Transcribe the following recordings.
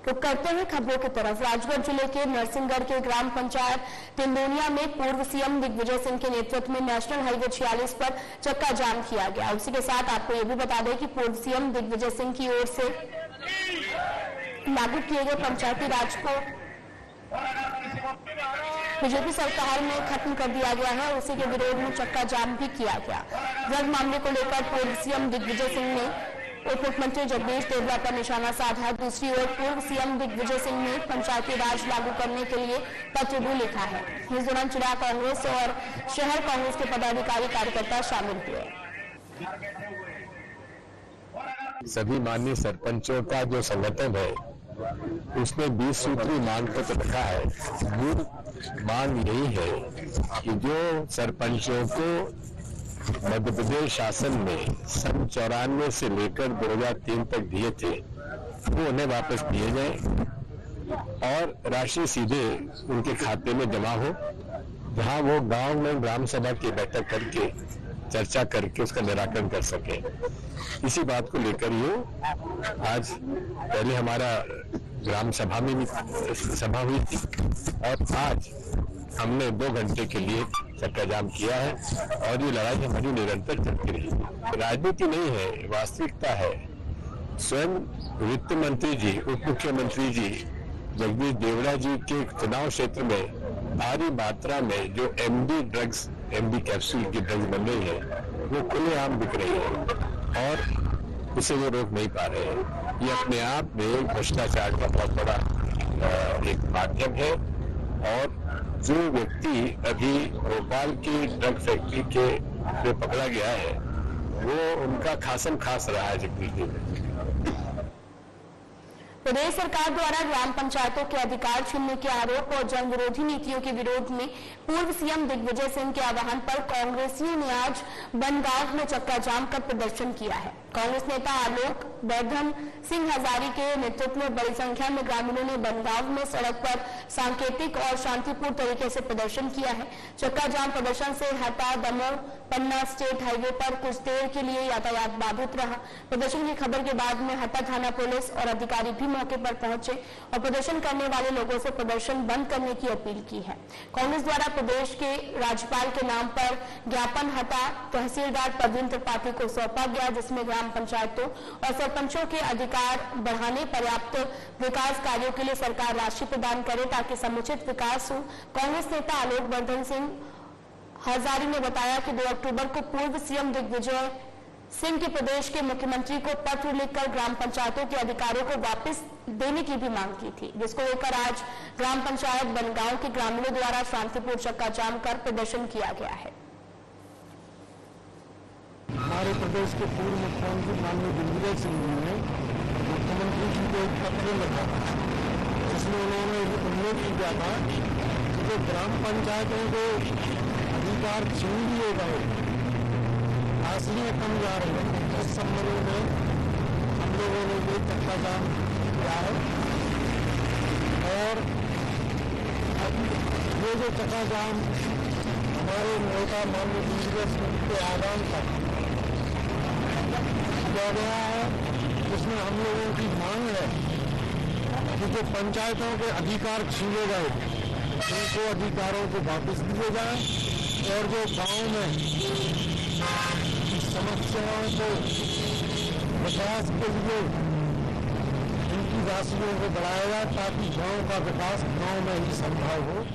तो करते हैं खबरों की तरफ। राजगढ़ जिले के नरसिंहगढ़ के ग्राम पंचायत तिंदोनिया में पूर्व सीएम दिग्विजय सिंह के नेतृत्व में नेशनल हाईवे 46 पर चक्का जाम किया गया। उसी के साथ आपको यह भी बता दें कि पूर्व सीएम दिग्विजय सिंह की ओर से लागू किए गए पंचायती राज को बीजेपी सरकार में खत्म कर दिया गया है। उसी के विरोध में चक्का जाम भी किया गया। ड्रग मामले को लेकर पूर्व सीएम दिग्विजय सिंह ने उप मुख्यमंत्री जगदीश देवड़ा पर निशाना साधा। दूसरी ओर पूर्व सीएम दिग्विजय सिंह ने पंचायती राज लागू करने के लिए पत्र भी लिखा है। इस दौरान जिला कांग्रेस और शहर कांग्रेस के पदाधिकारी कार्यकर्ता शामिल हुए। सभी माननीय सरपंचों का जो संगठन है उसने 20 सूत्री मांग पत्र रखा है। मूल मांग यही है कि जो सरपंचों को मध्य प्रदेश शासन ने सन 94 से लेकर 2003 तक दिए थे वो उन्हें वापस दिए जाएं और राशि सीधे उनके खाते में जमा हो, जहां वो गांव में ग्राम सभा की बैठक करके चर्चा करके उसका निराकरण कर सके। इसी बात को लेकर ये आज पहले हमारा ग्राम सभा में भी सभा हुई थी और आज हमने 2 घंटे के लिए चक्का जाम किया है और ये लड़ाई हमारी निरंतर चलती रही। राजनीति नहीं है, वास्तविकता है। स्वयं वित्त मंत्री जी, उप मुख्यमंत्री जी जगदीश देवड़ा जी के चुनाव क्षेत्र में भारी मात्रा में जो एमडी ड्रग्स, एमडी कैप्सूल की ड्रग्स बन रही है वो खुलेआम बिक रही है और उसे वो रोक नहीं पा रहे हैं। ये अपने आप में भ्रष्टाचार का बहुत बड़ा एक माध्यम है और जो व्यक्ति अभी भोपाल की ड्रग फैक्ट्री के पे पकड़ा गया है वो उनका खासम खास रहा है जगदीश में। प्रदेश सरकार द्वारा ग्राम पंचायतों के अधिकार छीनने के आरोप और जन विरोधी नीतियों के विरोध में पूर्व सीएम दिग्विजय सिंह के आह्वान पर कांग्रेसियों ने आज बनगांव में चक्का जाम कर प्रदर्शन किया है। कांग्रेस नेता आलोक वर्धन सिंह हजारी के नेतृत्व में बड़ी संख्या में ग्रामीणों ने बनगांव में सड़क पर सांकेतिक और शांतिपूर्ण तरीके से प्रदर्शन किया है। चक्का जाम प्रदर्शन से हटा दमोह पन्ना स्टेट हाईवे पर कुछ देर के लिए यातायात बाधित रहा। प्रदर्शन की खबर के बाद में हटा थाना पुलिस और अधिकारी भी मौके पर पहुंचे और प्रदर्शन करने वाले लोगों से प्रदर्शन बंद करने की अपील की है। कांग्रेस द्वारा प्रदेश के राज्यपाल के नाम पर ज्ञापन हटा तहसीलदार प्रवीण त्रिपाठी को सौंपा गया, जिसमें ग्राम पंचायतों और सरपंचों के अधिकार बढ़ाने, पर्याप्त विकास कार्यों के लिए सरकार राशि प्रदान करे ताकि समुचित विकास हो। कांग्रेस नेता आलोक वर्धन सिंह हजारी ने बताया कि 2 अक्टूबर को पूर्व सीएम दिग्विजय सिंह के प्रदेश के मुख्यमंत्री को पत्र लिखकर ग्राम पंचायतों के अधिकारों को वापस देने की भी मांग की थी, जिसको लेकर आज ग्राम पंचायत बनगांव के ग्रामीणों द्वारा शांतिपूर्ण चक्का जाम कर प्रदर्शन किया गया है। हमारे प्रदेश के पूर्व मुख्यमंत्री माननीय दिग्विजय सिंह जी ने मुख्यमंत्री जी को एक पत्र लिखा जिसमें उन्होंने उल्लेख किया था कि जो ग्राम पंचायतों को अधिकार छीन लिए गए, हासिलें कम जा रही हैं, इस संबंध में हम लोगों ने ये चक्का जाम किया है और ये जो चक्का जाम हमारे नेता माननीय दिग्विजय सिंह के आह्वान पर किया गया है, जिसमें हम लोगों की मांग है कि जो पंचायतों के अधिकार छीने गए उनको अधिकारों को वापस दिए जाए और जो गांव में समस्याओं को विकास के लिए उनकी राशियों को बढ़ाया जाए ताकि गांव का विकास गांव में ही संभव हो।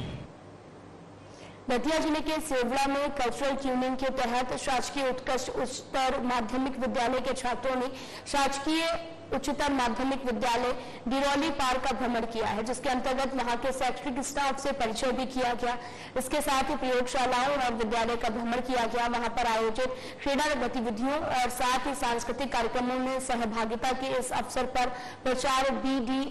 दतिया जिले के सेवड़ा में कल्चरल ट्यूनिंग के तहत शासकीय उत्कृष्ट उच्चतर माध्यमिक विद्यालय के छात्रों ने शासकीय उच्चतर माध्यमिक विद्यालय डिरौली पार्क का भ्रमण किया है, जिसके अंतर्गत वहां के शैक्षणिक स्टाफ से परिचय भी किया गया। इसके साथ ही प्रयोगशालाओं और विद्यालय का भ्रमण किया गया। वहां पर आयोजित क्रीड़ा गतिविधियों और साथ ही सांस्कृतिक कार्यक्रमों में सहभागिता के इस अवसर पर प्राचार्य BD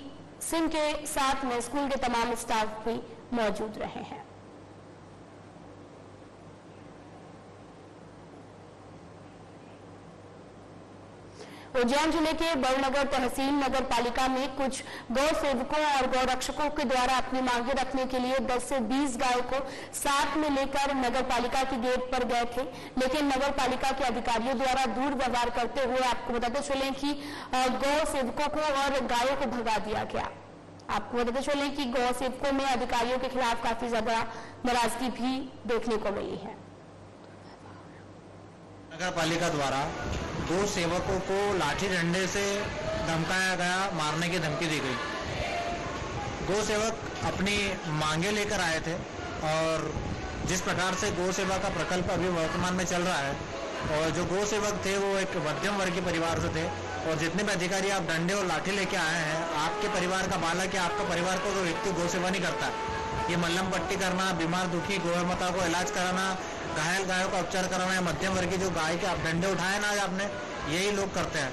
सिंह के साथ में स्कूल के तमाम स्टाफ भी मौजूद रहे हैं। उज्जैन जिले के बड़नगर तहसील नगर पालिका में कुछ गौ सेवकों और गौ रक्षकों के द्वारा अपनी मांगे रखने के लिए 10 से 20 गायों को साथ में लेकर नगर पालिका के गेट पर गए थे, लेकिन नगर पालिका के अधिकारियों द्वारा दुर्व्यवहार करते हुए आपको बताते चले कि गौ सेवकों को और गायों को भगा दिया गया। आपको बताते चले कि गौ सेवकों में अधिकारियों के खिलाफ काफी ज्यादा नाराजगी भी देखने को मिली है। नगर पालिका द्वारा गौ सेवकों को लाठी डंडे से धमकाया गया, मारने की धमकी दी गई। गौ सेवक अपनी मांगे लेकर आए थे और जिस प्रकार से गौ सेवा का प्रकल्प अभी वर्तमान में चल रहा है और जो गौ सेवक थे वो एक मध्यम वर्गीय परिवार से थे और जितने भी अधिकारी आप डंडे और लाठी लेके आए हैं, आपके परिवार का बालक या आपका परिवार को तो व्यक्ति गौ सेवा नहीं करता। ये मल्लम पट्टी करना, बीमार दुखी गौमाता को इलाज कराना, घायल गायों का उपचार कराना या मध्यम वर्गीय जो गाय के आप डंडे उठाए ना आपने, यही लोग करते हैं।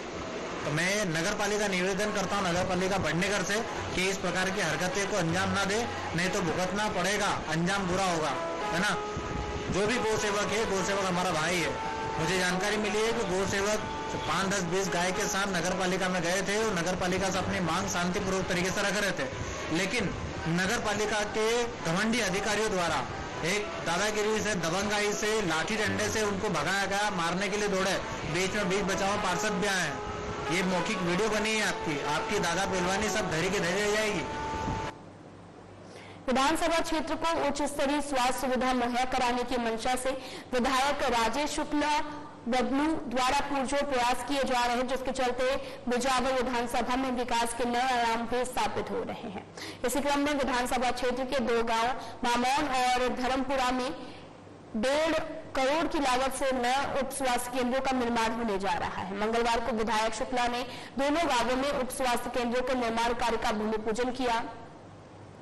तो मैं नगर पालिका निवेदन करता हूँ नगर पालिका बढ़नेगर से कि इस प्रकार की हरकतें को अंजाम ना दे, नहीं तो भुगतना पड़ेगा, अंजाम बुरा होगा, है ना। जो भी गौ सेवक है, गौ सेवक हमारा भाई है। मुझे जानकारी मिली है कि गौ सेवक 5, 10, 20 गाय के साथ नगर पालिका में गए थे और नगर पालिका से अपनी मांग शांतिपूर्वक तरीके से रख रहे थे, लेकिन नगर पालिका के घमंडी अधिकारियों द्वारा एक दादागिरी से, दबंगाई से, लाठी डंडे से उनको भगाया गया, मारने के लिए दौड़े। बीच में बीच बचाओ पार्षद भी आए हैं। ये मौखिक वीडियो बनी है आपकी दादा पहलवानी सब धरी के धरी जाएगी। विधानसभा क्षेत्र को उच्च स्तरीय स्वास्थ्य सुविधा मुहैया कराने की मंशा से विधायक राजेश शुक्ला बबलू द्वारा पुरजोर प्रयास किए जा रहे हैं, जिसके चलते बिजावर विधानसभा में विकास के नए आयाम भी स्थापित हो रहे हैं। इसी क्रम में विधानसभा क्षेत्र के 2 गांव मामौन और धर्मपुरा में 1.5 करोड़ की लागत से नए उप स्वास्थ्य केंद्रों का निर्माण होने जा रहा है। मंगलवार को विधायक शुक्ला ने दोनों गांवों में उप स्वास्थ्य केंद्रों के निर्माण कार्य का भूमि पूजन किया।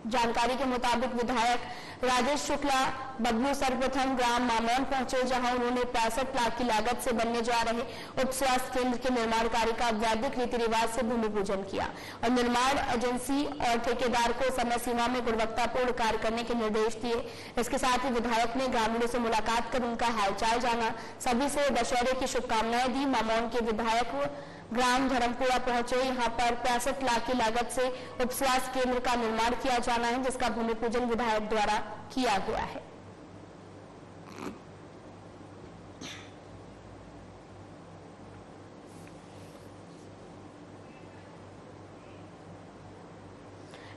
जानकारी के मुताबिक विधायक राजेश शुक्ला बबलू सर्वप्रथम ग्राम मामौन पहुंचे, जहां उन्होंने 65 लाख की लागत से बनने जा रहे उप स्वास्थ्य केंद्र के निर्माण कार्य का वैदिक रीति रिवाज से भूमि पूजन किया और निर्माण एजेंसी और ठेकेदार को समय सीमा में गुणवत्तापूर्ण कार्य करने के निर्देश दिए। इसके साथ ही विधायक ने ग्रामीणों से मुलाकात कर उनका हालचाल जाना, सभी से दशहरे की शुभकामनाएं दी। मामौन के विधायक ग्राम धर्मपुरा पहुंचे, यहां पर 65 लाख की लागत से उप स्वास्थ्य केंद्र का निर्माण किया जाना है, जिसका भूमि पूजन विधायक द्वारा किया गया है।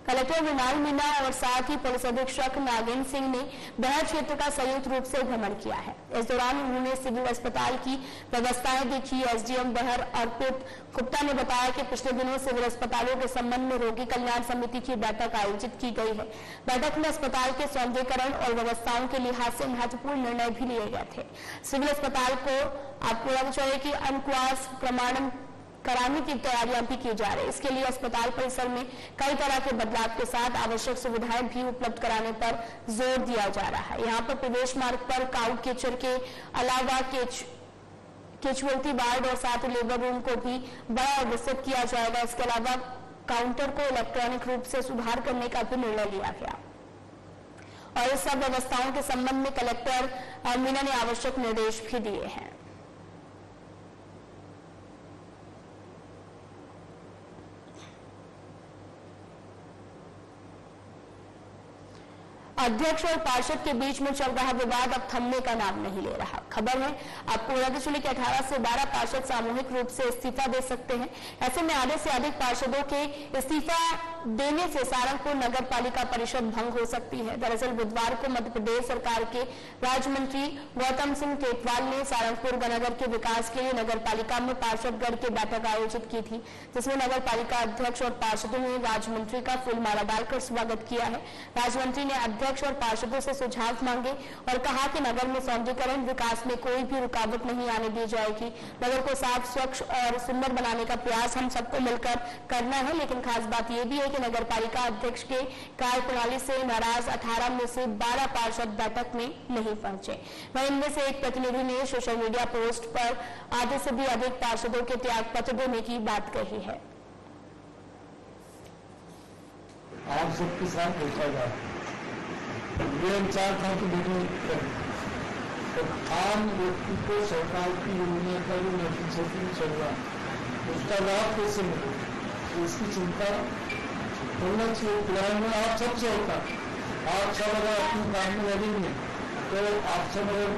कलेक्टर मृणाल मीणा और साथ ही पुलिस अधीक्षक नागेंद्र सिंह ने बहर क्षेत्र का संयुक्त रूप से भ्रमण किया है। इस दौरान उन्होंने सिविल अस्पताल की व्यवस्थाएं देखी। एसडीएम बहर अर्पित गुप्ता ने बताया कि पिछले दिनों सिविल अस्पतालों के संबंध में रोगी कल्याण समिति की बैठक आयोजित की गई है। बैठक में अस्पताल के सौंदर्यीकरण और व्यवस्थाओं के लिहाज से महत्वपूर्ण निर्णय भी लिए गए थे। सिविल अस्पताल को आपको बताना चाहिए कि अनुक्वास प्रमाणन कराने की तैयारियां भी की जा रही है। इसके लिए अस्पताल परिसर में कई तरह के बदलाव के साथ आवश्यक सुविधाएं भी उपलब्ध कराने पर जोर दिया जा रहा है। यहाँ पर प्रवेश मार्ग पर काउ किचर के अलावा केचुअलिटी वार्ड और साथ ही लेबर रूम को भी बड़ा विकसित किया जाएगा। इसके अलावा काउंटर को इलेक्ट्रॉनिक रूप से सुधार करने का भी निर्णय लिया गया और इस सब व्यवस्थाओं के संबंध में कलेक्टर मीणा ने आवश्यक निर्देश भी दिए हैं। अध्यक्ष और पार्षद के बीच में चल रहा विवाद अब थमने का नाम नहीं ले रहा। खबर है आपको बताते चले कि 18 से 12 पार्षद सामूहिक रूप से इस्तीफा दे सकते हैं। ऐसे में आधे से अधिक पार्षदों के इस्तीफा देने से सारंगपुर नगर पालिका परिषद भंग हो सकती है। दरअसल बुधवार को मध्य प्रदेश सरकार के राज्य मंत्री गौतम सिंह टेटवाल ने सारंगपुर नगर के विकास के लिए नगर पालिका में पार्षदगण की बैठक आयोजित की थी, जिसमें नगर पालिका अध्यक्ष और पार्षदों ने राज्य मंत्री का फूलमाला डालकर स्वागत किया है। राज्य मंत्री ने अध्यक्ष और पार्षदों से सुझाव मांगे और कहा कि नगर में सौंदर्यीकरण विकास में कोई भी रुकावट नहीं आने दी जाएगी। नगर को साफ, स्वच्छ और सुंदर बनाने का प्रयास हम सबको मिलकर करना है। लेकिन खास बात यह भी है कि नगर पालिका अध्यक्ष के कार्यप्रणाली से नाराज 18 में से 12 पार्षद बैठक में नहीं पहुंचे। वहीं इनमें से एक प्रतिनिधि ने सोशल मीडिया पोस्ट पर आधे से भी अधिक पार्षदों के त्याग पत्र देने की बात कही है। आप सबके साथ देखा जाए चार था कि तो आम व्यक्ति को सरकार की योजना का जो नोटिफिकेशन चल रहा है उसका लाभ कैसे मिले, इसकी चिंता होना चाहिए। प्लान में आप सबसे होता है, आप सब अगर अपने काम में लगेंगे तो आप सब अगर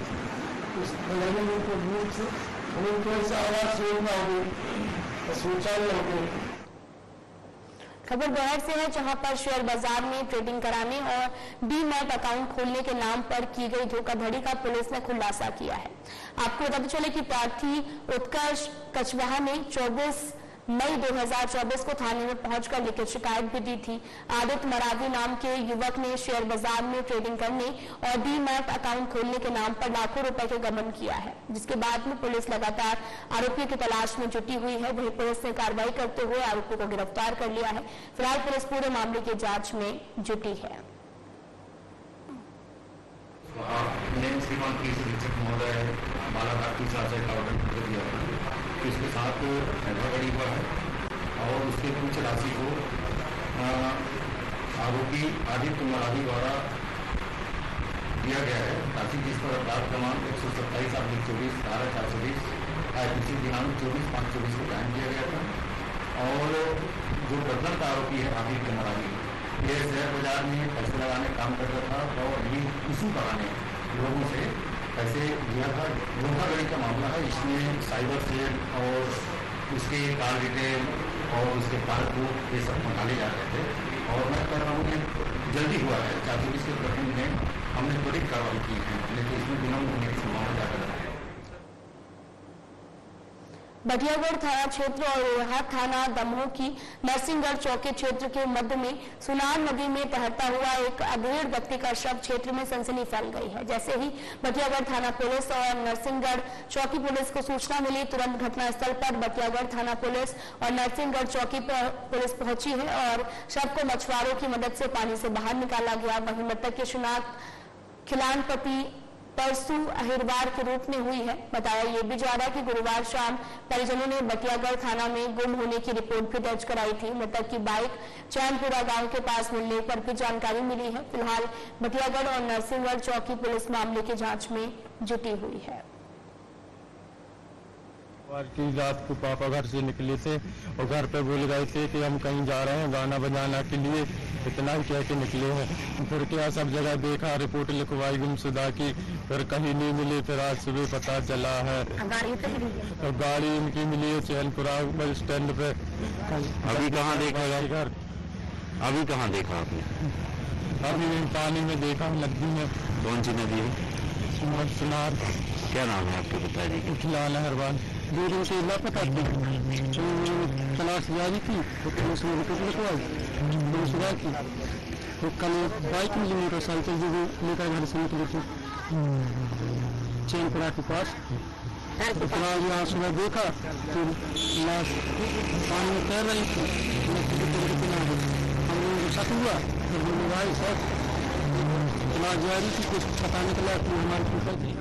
उस लगेंगे तो मूल से आवास योजना हो गई, शौचालय हो गई। खबर बहर से है, जहां पर शेयर बाजार में ट्रेडिंग कराने और डीमैट अकाउंट खोलने के नाम पर की गई धोखाधड़ी का पुलिस ने खुलासा किया है। आपको बताते चले कि प्रार्थी उत्कर्ष कछवाहा ने 24 मई 2024 को थाने में पहुंचकर लिखित शिकायत भी दी थी। आदित्य मरावी नाम के युवक ने शेयर बाजार में ट्रेडिंग करने और डीमैट अकाउंट खोलने के नाम पर लाखों रुपए के गबन किया है, जिसके बाद में पुलिस लगातार आरोपियों की तलाश में जुटी हुई है। वहीं पुलिस ने कार्रवाई करते हुए आरोपियों को गिरफ्तार कर लिया है। फिलहाल पुलिस पूरे मामले की जांच में जुटी है। इसके साथ धोखाधड़ी हुआ है और उसके कुछ राशि को आरोपी आदित्य मरावी द्वारा दिया गया है। राशि जिस पर अपराध क्रमांक 127/24 धारा 420 IPC दिनांक 24/5/24 को कायम किया गया था। और जो प्रकरण का आरोपी है आदित्य मरावी, यह शेयर बाजार में पैसे लगाने का काम करता था और ये इसी बहाने लोगों से पैसे दिया था। धोखाधड़ी का मामला है। इसमें साइबर सेल और उसके कार डिटेल और उसके पासबुक ये सब निकाले जा रहे थे और मैं कह रहा हूँ कि जल्दी हुआ है। 420 के प्रकरण में हमने त्वरित कार्रवाई की है, लेकिन इसमें विलम्ब होने की संभावना ज्यादा है। बटियागढ़ थाना क्षेत्र और रोहा थाना दमोह की नरसिंहगढ़ चौकी क्षेत्र के मध्य में सुनार नदी में तैरता हुआ एक अधेड़ व्यक्ति का शव क्षेत्र में सनसनी फैल गई है। जैसे ही बटियागढ़ थाना पुलिस और नरसिंहगढ़ चौकी पुलिस को सूचना मिली, तुरंत घटनास्थल पर बटियागढ़ थाना पुलिस और नरसिंहगढ़ चौकी पुलिस पहुंची है और शव को मछुआरों की मदद से पानी से बाहर निकाला गया। वहीं मृतक की शिनाख्त खिलानपति परसू अहिरवार के रूप में हुई है। बताया ये भी जा रहा है कि गुरुवार शाम परिजनों ने बटियागढ़ थाना में गुम होने की रिपोर्ट भी दर्ज कराई थी। मृतक की बाइक चैनपुरा गांव के पास मिलने पर भी जानकारी मिली है। फिलहाल बटियागढ़ और नरसिंहगढ़ चौकी पुलिस मामले की जांच में जुटी हुई है। की रात को पापा घर से निकले थे और घर पे बोल गए थे कि हम कहीं जा रहे हैं गाना बजाना के लिए, इतना ही कह के निकले हैं। फिर क्या सब जगह देखा, रिपोर्ट लिखवाई गुमशुदा की, फिर कहीं नहीं मिली। फिर आज सुबह पता चला है तो गाड़ी इनकी मिली है चैनपुरा बस स्टैंड पे। अभी कहाँ देखा घर? अभी कहाँ देखा आपने? अभी पानी में देखा, नदी में। कौन सी नदी है? सुनार। क्या नाम है आपके पिताजी का? खिलाना हरवान। 2 दिन से लापता थी, तो तलाश जारी थी, तो पुलिस ने रिपोर्ट लिखवाई गुमशुदा की। तो कल बाइक मिली मोटरसाइकिल जो लेकर घर से निकली थी चैनपुरा के पास। तो फिलहाल यहाँ सुबह देखा तो लाश पानी में तैर रही थी। हम लोगों को शक हुआ, फिर बोले भाई साहब तलाश जारी थी, कुछ पता निकला कि हमारे पिता थी।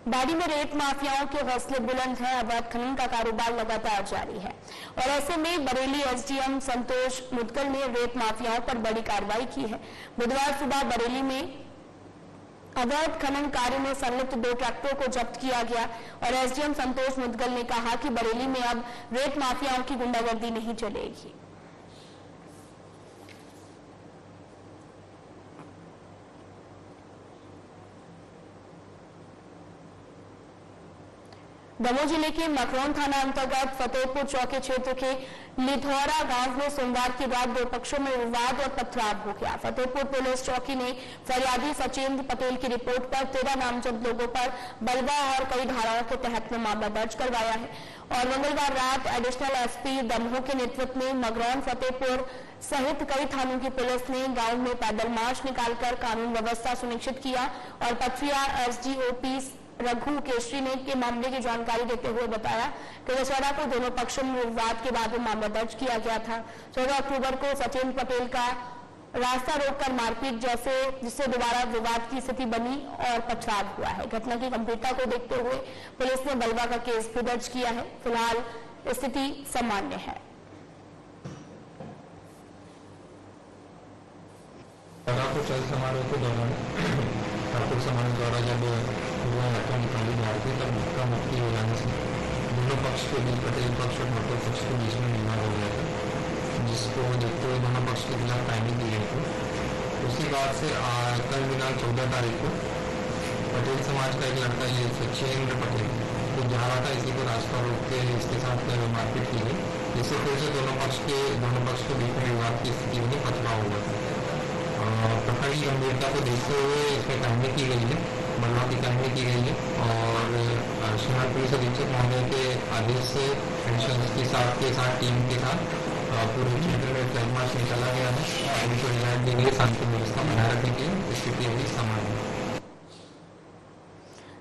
बाड़ी में रेत माफियाओं के हौसले बुलंद हैं। अवैध खनन का कारोबार लगातार जारी है और ऐसे में बरेली SDM संतोष मुदगल ने रेत माफियाओं पर बड़ी कार्रवाई की है। बुधवार सुबह बरेली में अवैध खनन कार्य में संलिप्त 2 ट्रैक्टरों को जब्त किया गया और SDM संतोष मुदगल ने कहा कि बरेली में अब रेत माफियाओं की गुंडागर्दी नहीं चलेगी। दमोह जिले के मकरौन थाना अंतर्गत फतेहपुर चौकी क्षेत्र के लिधौरा गांव में सोमवार की रात 2 पक्षों में विवाद और पथराव हो गया। फतेहपुर पुलिस चौकी ने फरियादी सचिंद्र पटेल की रिपोर्ट पर 13 नामजद लोगों पर बलवा और कई धाराओं के तहत में मामला दर्ज करवाया है और मंगलवार रात एडिशनल SP दमोह के नेतृत्व में मकरौन फतेहपुर सहित कई थानों की पुलिस ने गांव में पैदल मार्च निकालकर कानून व्यवस्था सुनिश्चित किया और पथरिया SDOP रघु केशरी ने के मामले की जानकारी देते हुए बताया कि दशहरा को दोनों पक्षों में विवाद के बाद मामला दर्ज किया गया था। 14 अक्टूबर को सचिन पटेल का रास्ता रोककर मारपीट जिससे दोबारा विवाद की स्थिति बनी और पथराव हुआ है। घटना की गंभीरता को देखते हुए पुलिस ने बलवा का केस भी दर्ज किया है। फिलहाल स्थिति सामान्य है। समारोह के दौरान ठाकुर समाज द्वारा जब हत्या निकाली जा रही थी तब धक्का मुक्की हो जाने से दोनों पक्ष के बीच पटेल पक्ष और ठाकुर पक्ष के बीच में विवाद हो गया था, जिसको देखते हुए दोनों पक्ष के खिलाफ टाइमिंग दी गई थी। उसी बात से कल दिनांक 14 तारीख को पटेल समाज का एक लड़का ये सचिंद्र पटेल तो जा रहा था, इसी को रास्ता रोक के इसके साथ मारपीट की गई जिससे फिर से दोनों पक्ष के बीच में विवाद की स्थिति में पथराव हुआ था। प्रकरण की गंभीरता को देखते हुए इसमें कार्रवाई की गई है, बदलाव की कार्रवाई की गई है और शहर पुलिस अधीक्षक महोदय के आदेश से के साथ टीम के साथ पूरे क्षेत्र में फ्लैग मार्च निकाला गया है। उनको रिजाइट दी गई, शांति व्यवस्था बनाए रखने की स्थिति अभी सामान्य है।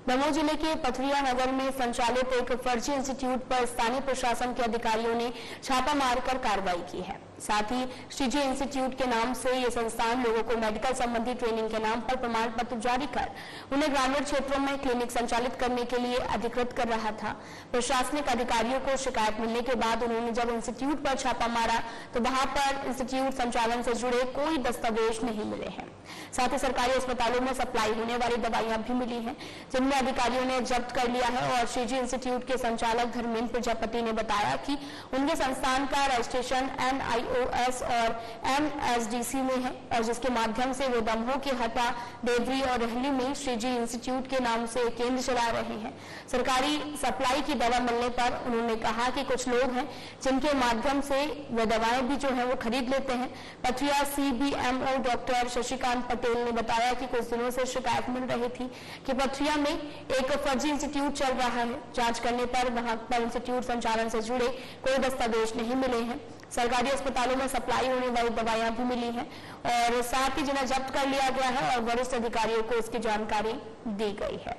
दमोह जिले के पथरिया नगर में संचालित एक फर्जी इंस्टीट्यूट पर स्थानीय प्रशासन के अधिकारियों ने छापा मारकर कार्रवाई की है। साथ ही श्रीजी इंस्टीट्यूट के नाम से ये संस्थान लोगों को मेडिकल संबंधी ट्रेनिंग के नाम पर प्रमाण पत्र जारी कर उन्हें ग्रामीण क्षेत्रों में क्लिनिक संचालित करने के लिए अधिकृत कर रहा था। प्रशासनिक अधिकारियों को शिकायत मिलने के बाद उन्होंने जब इंस्टीट्यूट पर छापा मारा तो वहां पर इंस्टीट्यूट संचालन से जुड़े कोई दस्तावेज नहीं मिले हैं। साथ ही सरकारी अस्पतालों में सप्लाई होने वाली दवाइयां भी मिली हैं, जिनमें अधिकारियों ने जब्त कर लिया है। और श्रीजी इंस्टीट्यूट के संचालक धर्मेंद्र प्रजापति ने बताया कि उनके संस्थान का रजिस्ट्रेशन NIOS और MSDC में है और जिसके माध्यम से वो दमोह के हटा, देवरी और रहली में श्रीजी इंस्टीट्यूट के नाम से केंद्र चला रहे हैं। सरकारी सप्लाई की दवा मिलने पर उन्होंने कहा कि कुछ लोग हैं जिनके माध्यम से वे दवाएं भी जो है वो खरीद लेते हैं। पथरिया CBMO डॉक्टर शशिकांत पटेल ने बताया कि कुछ दिनों से शिकायत मिल रही थी कि पथरिया में एक फर्जी इंस्टीट्यूट चल रहा है। जांच करने पर वहां पर इंस्टीट्यूट संचालन से जुड़े कोई दस्तावेज नहीं मिले हैं। सरकारी अस्पतालों में सप्लाई होने वाली दवाइयां भी मिली हैं और साथ ही जिन्हें जब्त कर लिया गया है और वरिष्ठ अधिकारियों को इसकी जानकारी दी गई है।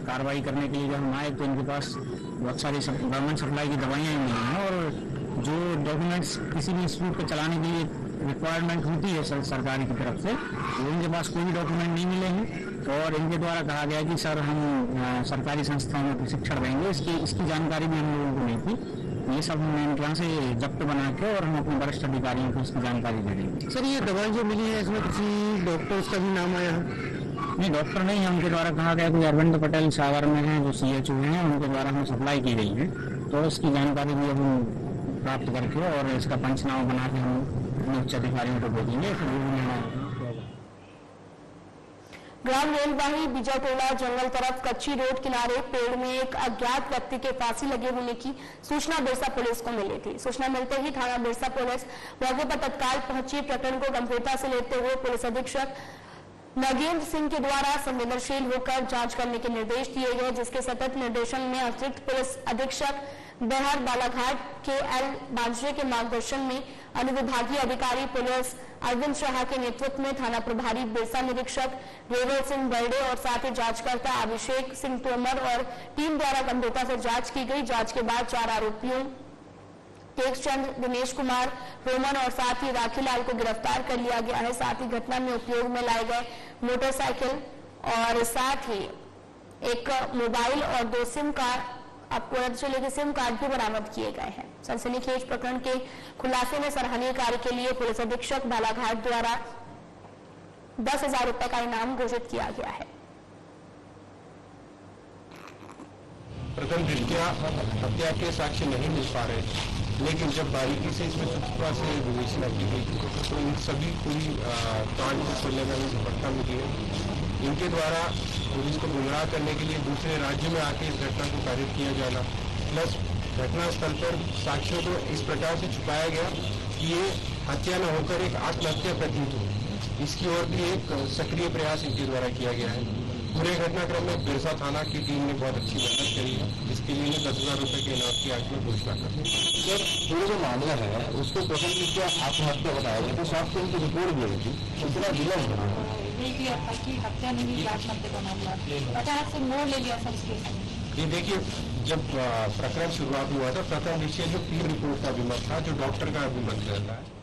कार्रवाई करने के लिए जब हम आए तो इनके पास बहुत सारी गवर्नमेंट सप्लाई की दवाइयाँ मिली हैं और जो डॉक्यूमेंट्स किसी भी इंस्टीट्यूट को चलाने के लिए रिक्वायरमेंट होती है सरकारी की तरफ से, वो इनके पास कोई भी डॉक्यूमेंट नहीं मिले हैं और इनके द्वारा कहा गया कि सर हम सरकारी संस्थाओं में प्रशिक्षण देंगे, इसकी जानकारी भी हम लोगों को नहीं थी। ये सब हमने इनके यहाँ से जब्त बना के और हम अपने वरिष्ठ अधिकारियों को इसकी जानकारी दे देंगे। सर ये दवाई जो मिली है इसमें किसी डॉक्टर्स का भी नाम आया है? नहीं, डॉक्टर नहीं है। उनके द्वारा कहा गया कि अरविंद पटेल सागर में हैं जो CHO हैं, उनके द्वारा हमें सप्लाई की गई है। तो इसकी जानकारी भी हम प्राप्त करके और इसका पंचनामा बना के हम उच्च अधिकारियों को भेजेंगे। ग्राम रेलवाही बीजाटोला जंगल तरफ कच्ची रोड किनारे पेड़ में एक अज्ञात व्यक्ति के फांसी लगे होने की सूचना बिरसा पुलिस को मिली थी। सूचना मिलते ही थाना बिरसा पुलिस मौके पर तत्काल पहुंची। प्रकरण को गंभीरता से लेते हुए पुलिस अधीक्षक नगेंद्र सिंह के द्वारा संवेदनशील होकर जांच करने के निर्देश दिए गए, जिसके सतत निर्देशन में अतिरिक्त पुलिस अधीक्षक बिहार बालाघाट के L बांजरे के मार्गदर्शन में अनुविभागीय अधिकारी पुलिस अरविंद शाह के नेतृत्व में थाना प्रभारी बिरसा निरीक्षक रेवल सिंह बर्डे और साथ ही जांचकर्ता अभिषेक सिंह तोमर और टीम द्वारा गंभीरता से जांच की गई। जांच के बाद 4 आरोपियों टेकचंद, दिनेश कुमार, रोमन और साथ ही राखीलाल को गिरफ्तार कर लिया गया है। साथ ही घटना में उपयोग में लाए गए मोटरसाइकिल और साथ ही एक मोबाइल और 2 सिम कार्ड, आपको चले के सिम कार्ड भी बरामद किए गए हैं। सनसनीखेज प्रकरण के खुलासे में सराहनीय कार्य के लिए पुलिस अधीक्षक बालाघाट द्वारा 10,000 रुपए का इनाम घोषित किया गया है। प्रथम दृष्टया हत्या के साक्ष्य नहीं मिल पा रहे, लेकिन जब बारीकी से इसमें सूक्ष्मता से विवेचना की गई तो इन सभी पूरी कांड को खोलने में हमें सफलता मिली है। इनके द्वारा पुलिस को गुमराह करने के लिए दूसरे राज्य में आके इस घटना को कारित किया जाना, प्लस घटना स्थल पर साक्ष्यों को इस प्रकार से छुपाया गया कि ये हत्या न होकर एक आत्महत्या प्रतीत हो, इसकी ओर भी एक सक्रिय प्रयास इनके द्वारा किया गया है। पूरे घटनाक्रम में बिरसा थाना की टीम ने बहुत अच्छी मेहनत करी है, जिसके लिए 10,000 रुपए के इनाम की आज में घोषणा कर दी। सर पूरा जो मामला है उसको प्रथम दृष्टया आत्महत्या बताया गया, तो साफ को उनकी रिपोर्ट भी आई थी, इतना विलम्ब हो रहा है। हत्या नहीं, आत्महत्या का मामला 50 से मोड़ ले लिया सब। ये देखिए, जब प्रकरण शुरुआत हुआ था प्रथम दृष्टया जो पीर रिपोर्ट का विमत था, जो डॉक्टर का विमत रहता है।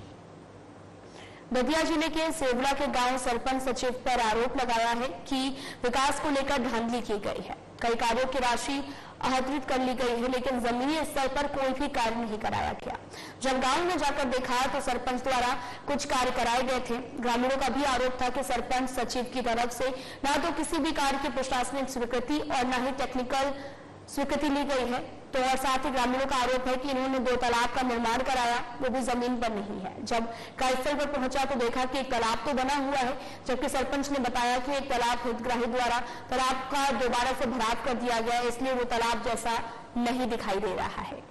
दतिया जिले के सेवला के गांव सरपंच सचिव पर आरोप लगाया है कि विकास को लेकर धांधली की गई है। कई कार्यों की राशि आहरित कर ली गई है, लेकिन जमीनी स्तर पर कोई भी कार्य नहीं कराया गया। जब गांव में जाकर देखा तो सरपंच द्वारा कुछ कार्य कराए गए थे। ग्रामीणों का भी आरोप था कि सरपंच सचिव की तरफ से न तो किसी भी कार्य की प्रशासनिक स्वीकृति और न ही टेक्निकल स्वीकृति ली गई है। तो और साथ ही ग्रामीणों का आरोप है कि इन्होंने 2 तालाब का निर्माण कराया, वो भी जमीन पर नहीं है। जब कार्यस्थल पर पहुंचा तो देखा कि एक तालाब तो बना हुआ है, जबकि सरपंच ने बताया कि एक तालाब हितग्राही द्वारा तालाब का दोबारा से भराव कर दिया गया, इसलिए वो तालाब जैसा नहीं दिखाई दे रहा है।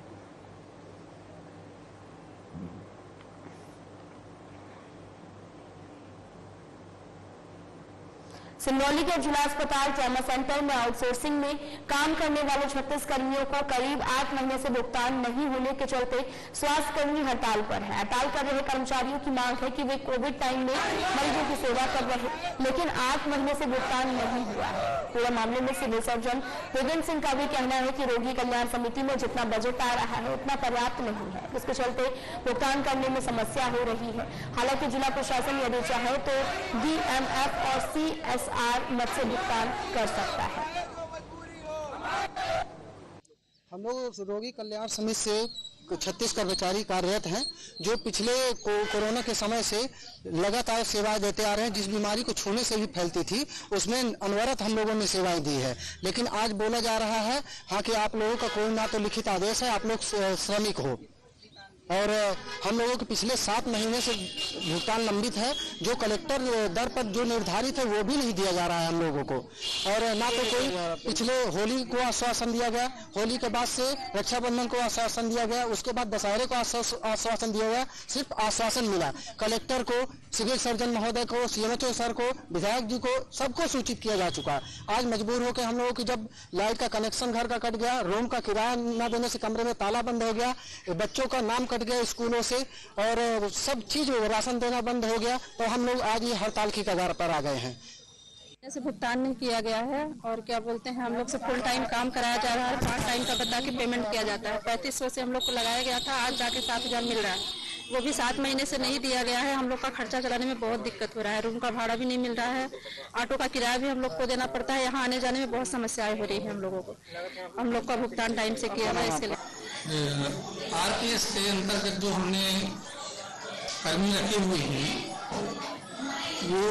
सिंगरौली के जिला अस्पताल ट्रॉमा सेंटर में आउटसोर्सिंग में काम करने वाले 36 कर्मियों को करीब 8 महीने से भुगतान नहीं होने के चलते स्वास्थ्य कर्मी हड़ताल पर है। हड़ताल कर रहे कर्मचारियों की मांग है कि वे कोविड टाइम में मरीजों की सेवा कर रहे, लेकिन 8 महीने से भुगतान नहीं हुआ है। पूरे मामले में सिविल सर्जन विपिन सिंह का भी कहना है कि रोगी कल्याण समिति में जितना बजट आ रहा है उतना पर्याप्त नहीं है, इसके चलते भुगतान करने में समस्या हो रही है। हालांकि जिला प्रशासन यदि चाहे तो DMF और CSR मत से भुगतान कर सकता है। हम लोग रोगी कल्याण समिति से 36 कर्मचारी कार्यरत हैं, जो पिछले कोरोना के समय से लगातार सेवाएं देते आ रहे हैं। जिस बीमारी को छूने से भी फैलती थी उसमें अनवरत हम लोगों ने सेवाएं दी है। लेकिन आज बोला जा रहा है हाँ कि आप लोगों का कोई ना तो लिखित आदेश है, आप लोग श्रमिक हो, और हम लोगों के पिछले 7 महीने से भुगतान लंबित है। जो कलेक्टर दर पर जो निर्धारित है वो भी नहीं दिया जा रहा है हम लोगों को, और ना तो कोई पिछले होली को आश्वासन दिया गया, होली के बाद से रक्षाबंधन को आश्वासन दिया गया, उसके बाद दशहरे को आश्वासन दिया गया। सिर्फ आश्वासन मिला। कलेक्टर को, सिविल सर्जन महोदय को, CMHO सर को, विधायक जी को, सबको सूचित किया जा चुका। आज मजबूर होकर हम लोगों की जब लाइट का कनेक्शन घर का कट गया, रूम का किराया न देने से कमरे में ताला बंद हो गया, बच्चों का नाम कट गया स्कूलों से, और सब चीज राशन देना बंद हो गया, तो हम लोग आज ये हड़ताल की कगार पर आ गए हैं। से भुगतान नहीं किया गया है, और क्या बोलते हैं, हम लोग से फुल टाइम काम कराया जा रहा है, पार्ट टाइम का बता के पेमेंट किया जाता है। 3500 से हम लोग को लगाया गया था, आज जाके 7000 मिल रहा है, वो भी 7 महीने से नहीं दिया गया है। हम लोग का खर्चा चलाने में बहुत दिक्कत हो रहा है, रूम का भाड़ा भी नहीं मिल रहा है, ऑटो का किराया भी हम लोग को देना पड़ता है, यहाँ आने जाने में बहुत समस्याएं हो रही है हम लोगों को। हम लोग का भुगतान टाइम से किया है, इसके लिए RPS के अंतर्गत जो हमने कर्मी रखे हुए हैं वो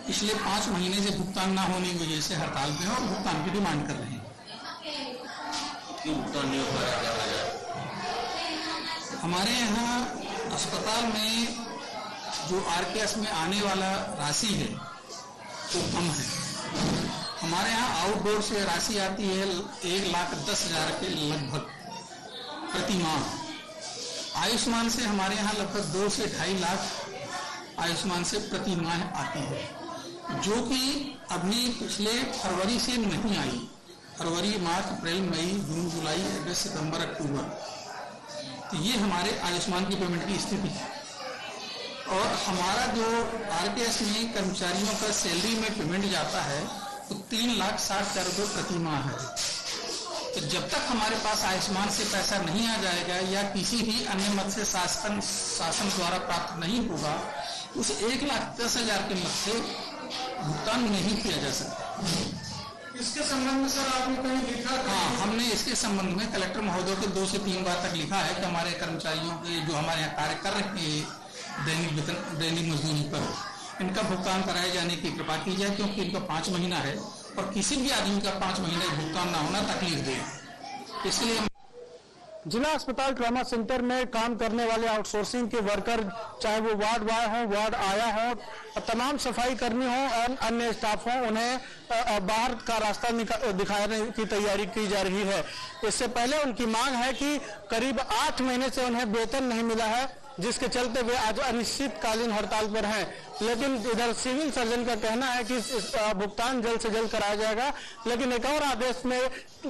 पिछले 5 महीने से भुगतान ना होने की वजह से हड़ताल पे हैं और भुगतान की डिमांड कर रहे हैं। क्यों भुगतान नहीं हो पा रहा है? हमारे यहाँ अस्पताल में जो RPS में आने वाला राशि है वो कम है। हमारे यहाँ आउटडोर से राशि आती है 1,10,000 के लगभग प्रति माह। आयुष्मान से हमारे यहाँ लगभग 2 से 2.5 लाख आयुष्मान से प्रति माह आती है, जो कि अभी पिछले फरवरी से नहीं आई। फरवरी, मार्च, अप्रैल, मई, जून, जुलाई, अगस्त, सितंबर, अक्टूबर, तो ये हमारे आयुष्मान की पेमेंट की स्थिति है। और हमारा जो RPS में कर्मचारियों का सैलरी में पेमेंट जाता है तो 3,60,000 रुपये प्रति माह है। तो जब तक हमारे पास आयुष्मान से पैसा नहीं आ जाएगा या किसी भी अन्य मद से शासन द्वारा प्राप्त नहीं होगा, उस 1,10,000 के मद से भुगतान नहीं किया जा सकता। इसके संबंध में सर आपने कहीं लिखा? हाँ, हमने इसके संबंध में कलेक्टर महोदय को 2 से 3 बार तक लिखा है कि हमारे कर्मचारियों के जो हमारे यहाँ कार्य कर रहे हैं दैनिक वेतन, दैनिक मजदूरी पर, इनका भुगतान कराए जाने की कृपा की जाए, क्योंकि इनका 5 महीना है और किसी भी आदमी का 5 महीने भुगतान ना होना तकलीफ दे। इसलिए जिला अस्पताल ट्रॉमा सेंटर में काम करने वाले आउटसोर्सिंग के वर्कर, चाहे वो वार्ड बॉय हो, वार्ड आया हो, तमाम सफाई कर्मी हो और अन्य स्टाफ हो, उन्हें बाहर का रास्ता दिखाने की तैयारी की जा रही है। इससे पहले उनकी मांग है कि करीब 8 महीने से उन्हें वेतन नहीं मिला है, जिसके चलते वे आज अनिश्चितकालीन हड़ताल पर हैं। लेकिन इधर सिविल सर्जन का कहना है कि भुगतान जल्द से जल्द कराया जाएगा, लेकिन एक और आदेश में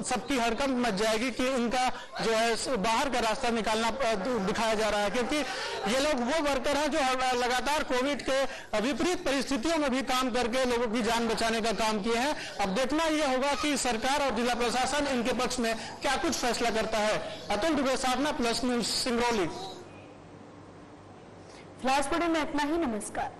सबकी हड़कंप मच जाएगी कि इनका जो है बाहर का रास्ता निकालना दिखाया जा रहा है, क्योंकि ये लोग वो वर्कर हैं जो लगातार कोविड के विपरीत परिस्थितियों में भी काम करके लोगों की जान बचाने का काम किए हैं। अब देखना यह होगा कि सरकार और जिला प्रशासन इनके पक्ष में क्या कुछ फैसला करता है। अतुल दुबे, साधना प्लस न्यूज, सिंगरौली। फिलहाल में इतना ही। नमस्कार।